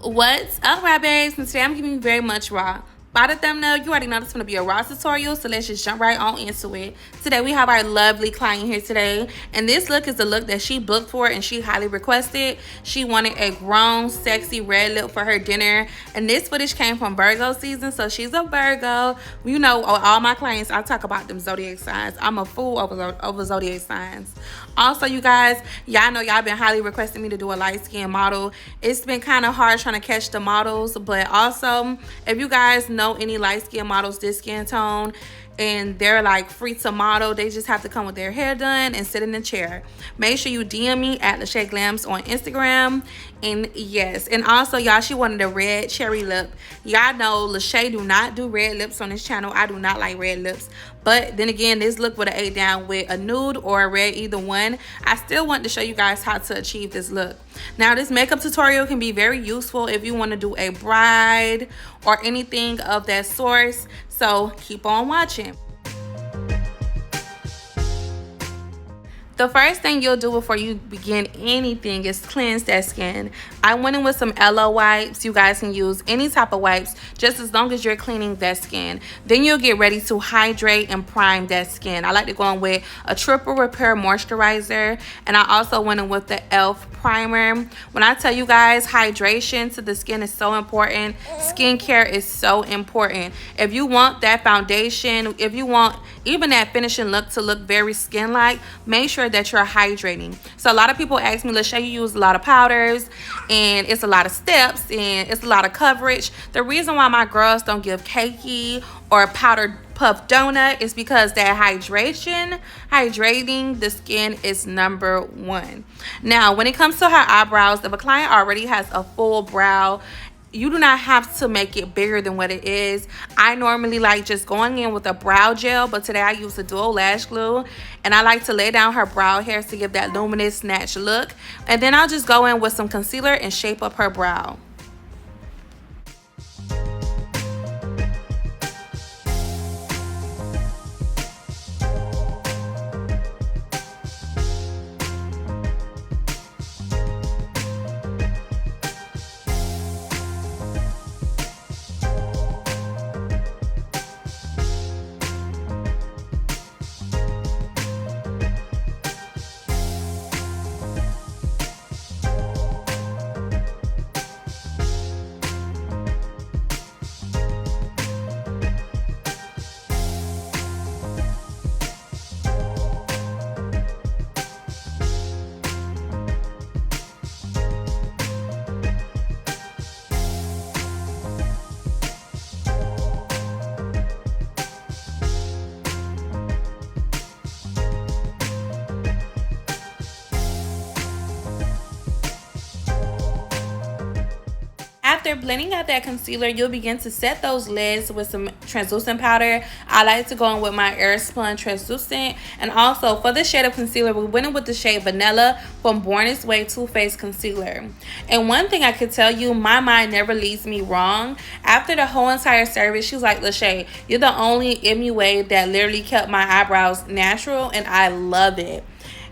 What's up, raw babes? And today I'm giving you very much raw. By the thumbnail, you already know this is going to be a raw tutorial, so let's just jump right on into it. Today we have our lovely client here today, and this look is the look that she booked for and she highly requested. She wanted a grown, sexy red lip for her dinner, and this footage came from Virgo season, so she's a Virgo. You know, all my clients, I talk about them zodiac signs. I'm a fool over zodiac signs. Also, you guys, y'all know y'all been highly requesting me to do a light skin model. It's been kind of hard trying to catch the models, but also if you guys know any light skin models this skin tone and they're like free to model, they just have to come with their hair done and sit in the chair. Make sure you DM me at Lachey Glams on Instagram. And yes, and also y'all, she wanted a red cherry lip. Y'all know Lachey do not do red lips on this channel. I do not like red lips, but then again, this look would have ate down with a nude or a red, either one. I still want to show you guys how to achieve this look. Now, this makeup tutorial can be very useful if you want to do a bride or anything of that sort, so keep on watching. The first thing you'll do before you begin anything is cleanse that skin. I went in with some LO wipes. You guys can use any type of wipes, just as long as you're cleaning that skin. Then you'll get ready to hydrate and prime that skin. I like to go in with a triple repair moisturizer, and I also went in with the e.l.f. primer. When I tell you guys, hydration to the skin is so important. Skincare is so important. If you want that foundation, if you want even that finishing look to look very skin-like, make sure that you're hydrating. So a lot of people ask me, Lachey, you use a lot of powders and it's a lot of steps and it's a lot of coverage. The reason why my girls don't give cakey or powdered puff donut is because that hydrating the skin is number one. Now, when it comes to her eyebrows, if a client already has a full brow, you do not have to make it bigger than what it is. I normally like just going in with a brow gel, but today I use a dual lash glue, and I like to lay down her brow hairs to give that luminous snatch look. And then I'll just go in with some concealer and shape up her brow. After blending out that concealer, you'll begin to set those lids with some translucent powder. I like to go in with my Airspun translucent. And also for the shade of concealer, we went in with the shade Vanilla from Born This Way Too Faced Concealer. And one thing I could tell you, my mind never leads me wrong. After the whole entire service, she was like, Lachey, you're the only MUA that literally kept my eyebrows natural, and I love it.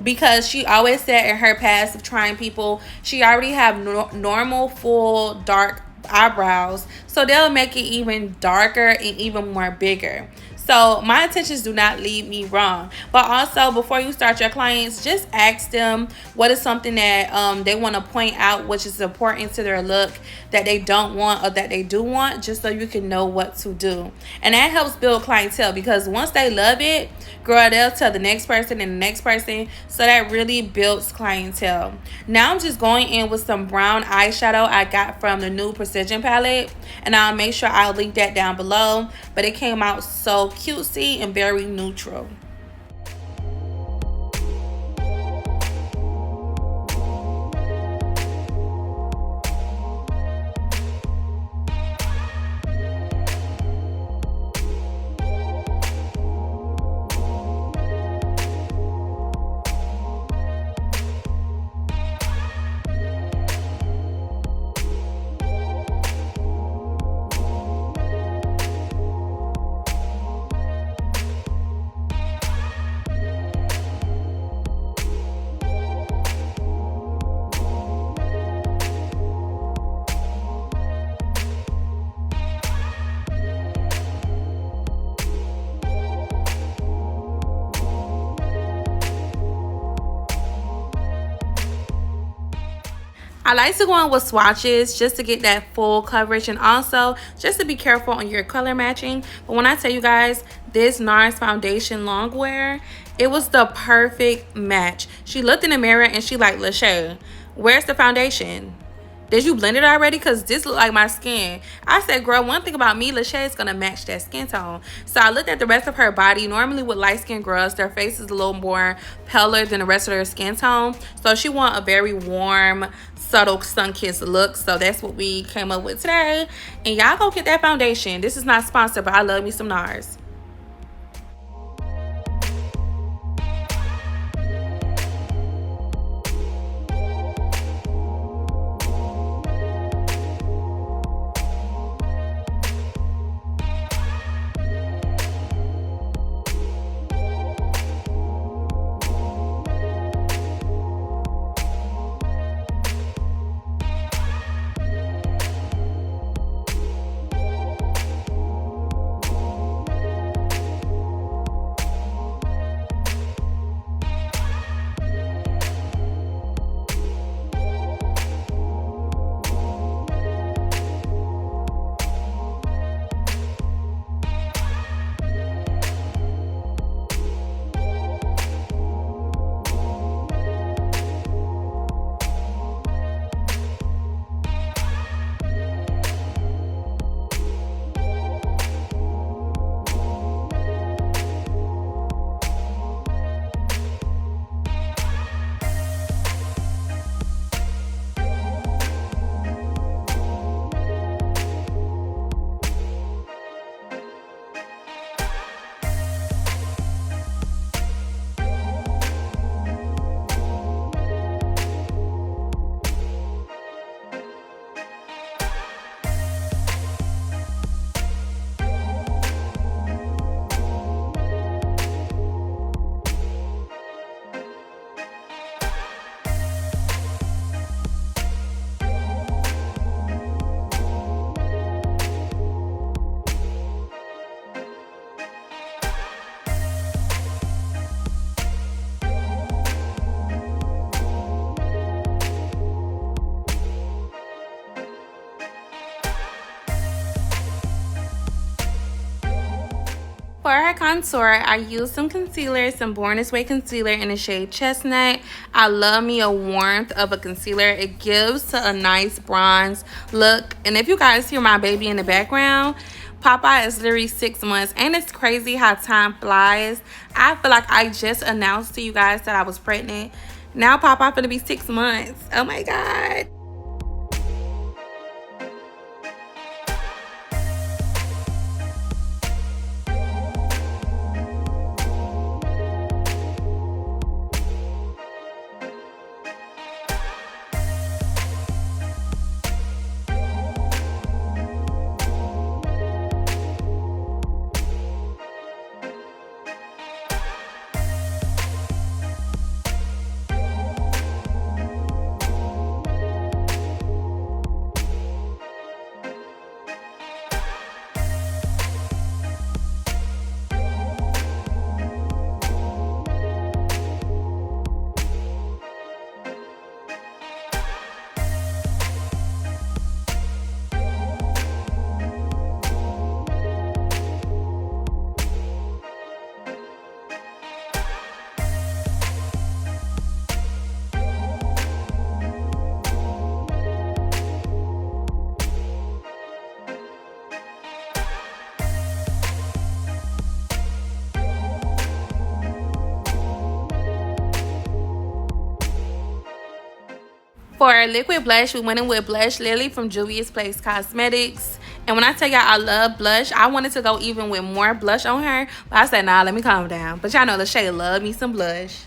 Because she always said in her past of trying people, she already have normal full dark eyebrows, so they'll make it even darker and even more bigger. So my intentions do not lead me wrong. But also, before you start your clients, just ask them what is something that they want to point out, which is important to their look, that they don't want or that they do want, just so you can know what to do. And that helps build clientele, because once they love it, girl, they'll tell the next person and the next person. So that really builds clientele. Now I'm just going in with some brown eyeshadow I got from the new Precision palette, and I'll make sure I'll link that down below. But it came out so cutesy and very neutral. I like to go in with swatches just to get that full coverage and also just to be careful on your color matching. But when I tell you guys, this NARS foundation longwear, it was the perfect match. She looked in the mirror and she like, Lachey, where's the foundation? Did you blend it already? Because this look like my skin. I said, girl, one thing about me, Lachey is going to match that skin tone. So I looked at the rest of her body. Normally with light-skinned girls, their face is a little more paler than the rest of their skin tone. So she want a very warm, subtle, sun-kissed look. So that's what we came up with today. And y'all go get that foundation. This is not sponsored, but I love me some NARS. For her contour, I used some concealer, some Born This Way concealer in the shade Chestnut. I love me a warmth of a concealer. It gives a nice bronze look. And if you guys hear my baby in the background, Papa is literally 6 months. And it's crazy how time flies. I feel like I just announced to you guys that I was pregnant. Now Papa finna be 6 months. Oh my God. For liquid blush, we went in with Blush Lily from Juvia's Place Cosmetics. And when I tell y'all I love blush, I wanted to go even with more blush on her. But I said, nah, let me calm down. But y'all know Lachey love me some blush.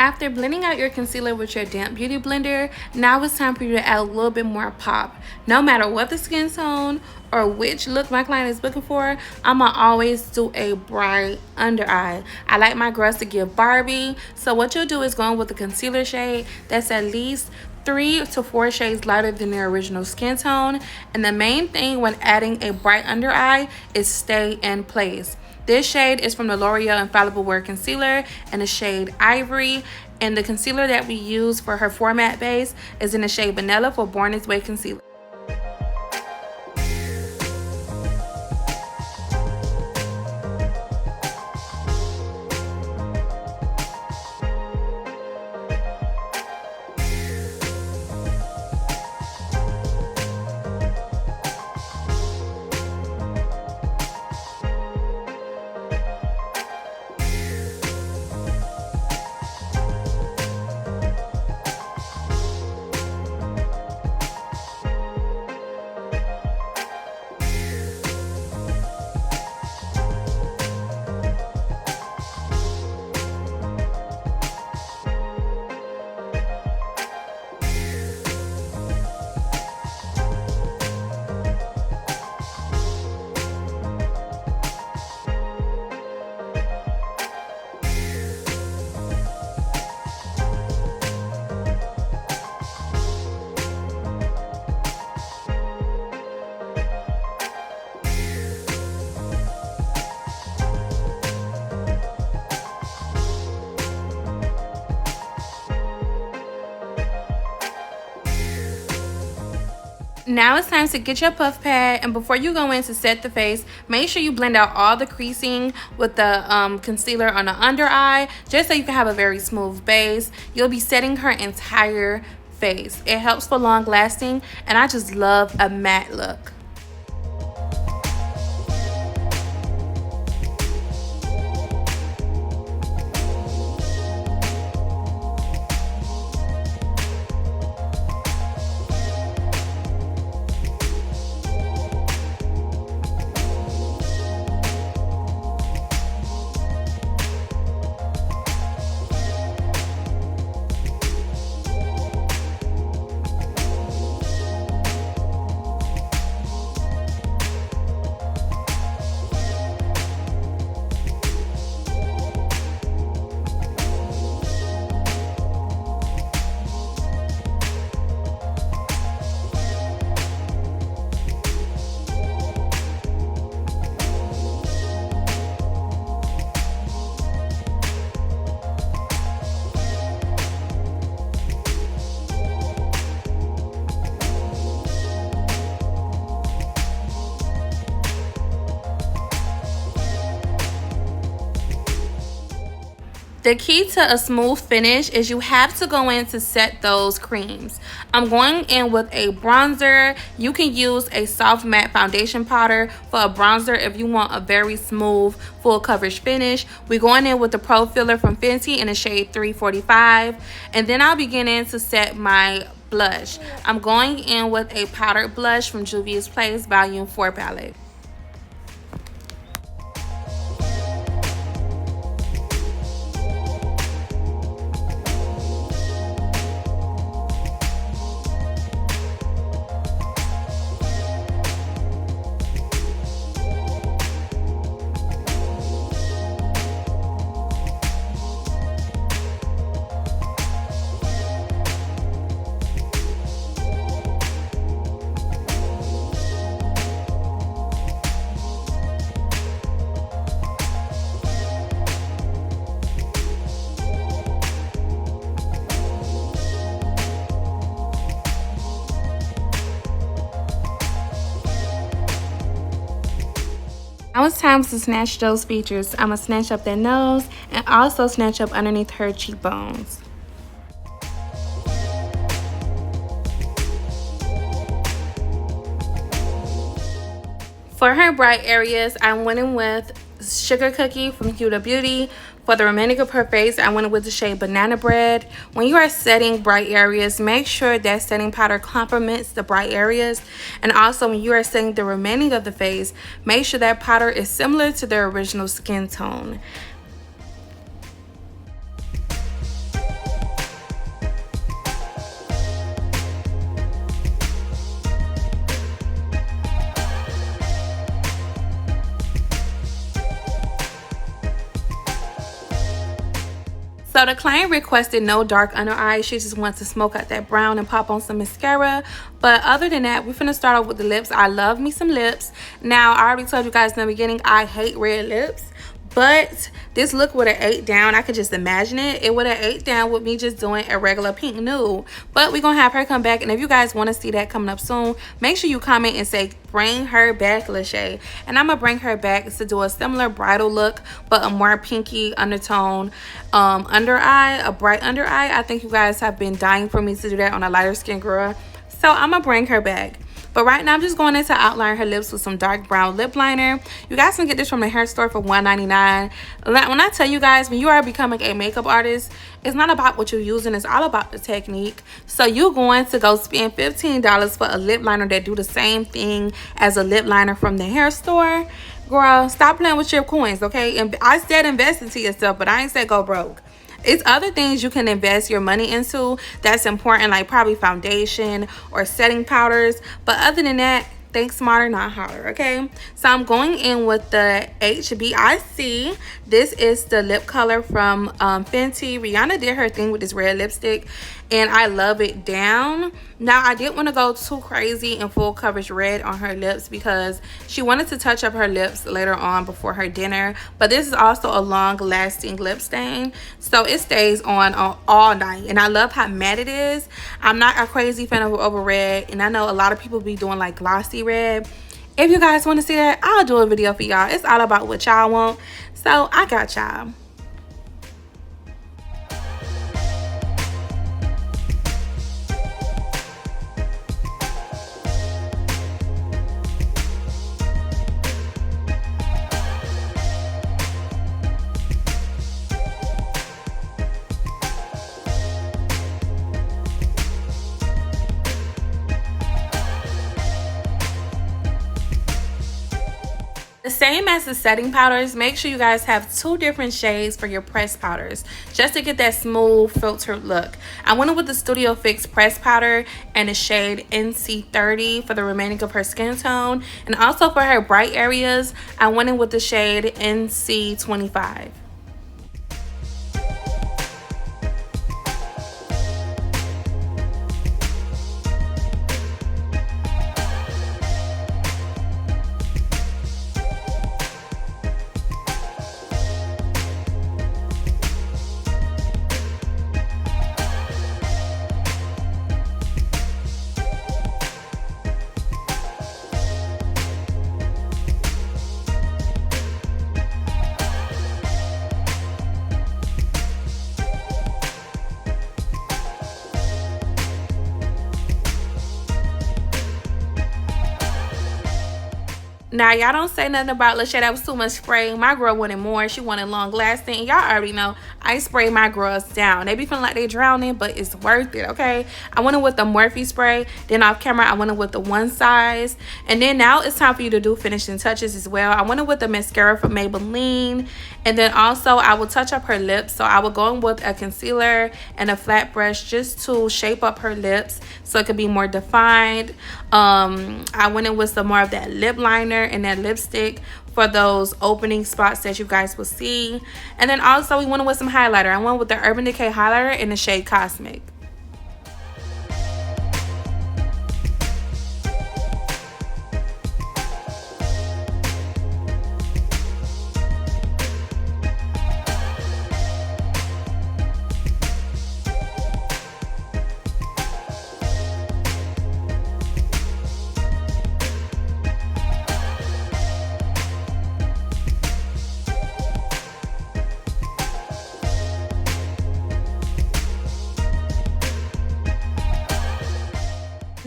After blending out your concealer with your damp beauty blender, now it's time for you to add a little bit more pop. No matter what the skin tone or which look my client is looking for, I'ma always do a bright under eye. I like my girls to give Barbie, so what you'll do is go in with a concealer shade that's at least 3 to 4 shades lighter than their original skin tone. And the main thing when adding a bright under eye is stay in place. This shade is from the L'Oreal Infallible Wear Concealer in the shade Ivory. And the concealer that we use for her format base is in the shade Vanilla for Born This Way Concealer. Now it's time to get your puff pad, and before you go in to set the face, make sure you blend out all the creasing with the concealer on the under eye, just so you can have a very smooth base. You'll be setting her entire face. It helps for long lasting, and I just love a matte look. The key to a smooth finish is you have to go in to set those creams. I'm going in with a bronzer. You can use a soft matte foundation powder for a bronzer if you want a very smooth full coverage finish. We're going in with the Pro Filler from Fenty in the shade 345. And then I'll begin in to set my blush. I'm going in with a powdered blush from Juvia's Place Volume 4 palette. Now it's time to snatch those features. I'm going to snatch up their nose and also snatch up underneath her cheekbones. For her bright areas, I went in with Sugar Cookie from Huda Beauty. For the remaining of her face, I went in with the shade Banana Bread. When you are setting bright areas, make sure that setting powder complements the bright areas. And also when you are setting the remaining of the face, make sure that powder is similar to their original skin tone. So the client requested no dark under eye. She just wants to smoke out that brown and pop on some mascara. But other than that, we're finna start off with the lips. I love me some lips. Now, I already told you guys in the beginning, I hate red lips. But this look would have ate down. I could just imagine it. It would have ate down with me just doing a regular pink nude. But we're going to have her come back. And if you guys want to see that coming up soon, make sure you comment and say, bring her back, Lachey. And I'm going to bring her back to do a similar bridal look, but a more pinky undertone under eye, a bright under eye. I think you guys have been dying for me to do that on a lighter skin girl. So I'm going to bring her back. But right now, I'm just going in to outline her lips with some dark brown lip liner. You guys can get this from the hair store for $1.99. When I tell you guys, when you are becoming a makeup artist, it's not about what you're using. It's all about the technique. So you're going to go spend $15 for a lip liner that do the same thing as a lip liner from the hair store. Girl, stop playing with your coins, okay? And I said invest into yourself, but I ain't said go broke. It's other things you can invest your money into that's important, like probably foundation or setting powders. But other than that, think smarter, not harder, okay? So I'm going in with the HBIC. This is the lip color from Fenty. Rihanna did her thing with this red lipstick, and I love it down. Now, I didn't want to go too crazy and full coverage red on her lips because she wanted to touch up her lips later on before her dinner. But this is also a long-lasting lip stain, so it stays on all night. And I love how matte it is. I'm not a crazy fan of over red, and I know a lot of people be doing like glossy red. If you guys want to see that, I'll do a video for y'all. It's all about what y'all want, so I got y'all. The same as the setting powders, make sure you guys have 2 different shades for your pressed powders just to get that smooth filtered look. I went in with the Studio Fix pressed powder and the shade NC30 for the remaining of her skin tone, and also for her bright areas I went in with the shade NC25. Now, y'all don't say nothing about Lachey. That was too much spray. My girl wanted more. She wanted long lasting. And y'all already know I spray my girls down. They be feeling like they drowning, but it's worth it, okay? I went in with the Morphe spray. Then off camera, I went in with the one size. And then now it's time for you to do finishing touches as well. I went in with the mascara from Maybelline. And then also, I will touch up her lips. So I will go in with a concealer and a flat brush just to shape up her lips so it could be more defined. I went in with some more of that lip liner and that lipstick for those opening spots that you guys will see. And then also, we went in with some highlighter. I went with the Urban Decay highlighter in the shade Cosmic.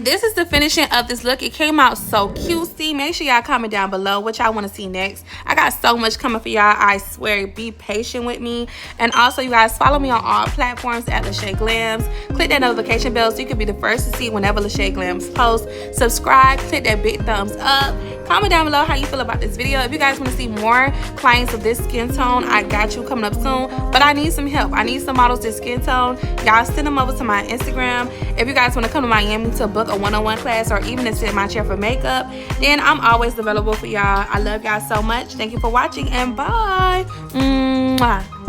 This is the finishing of this look. It came out so cutesy. Make sure y'all comment down below what y'all want to see next. I got so much coming for y'all. I swear, be patient with me. And also, you guys, follow me on all platforms at Lachey Glams. Click that notification bell so you can be the first to see whenever Lachey Glams posts. Subscribe, click that big thumbs up. Comment down below how you feel about this video. If you guys want to see more clients of this skin tone, I got you coming up soon. But I need some help. I need some models this skin tone. Y'all send them over to my Instagram. If you guys want to come to Miami to book a one-on-one class or even to sit in my chair for makeup, then I'm always available for y'all. I love y'all so much. Thank you for watching and bye. Mwah.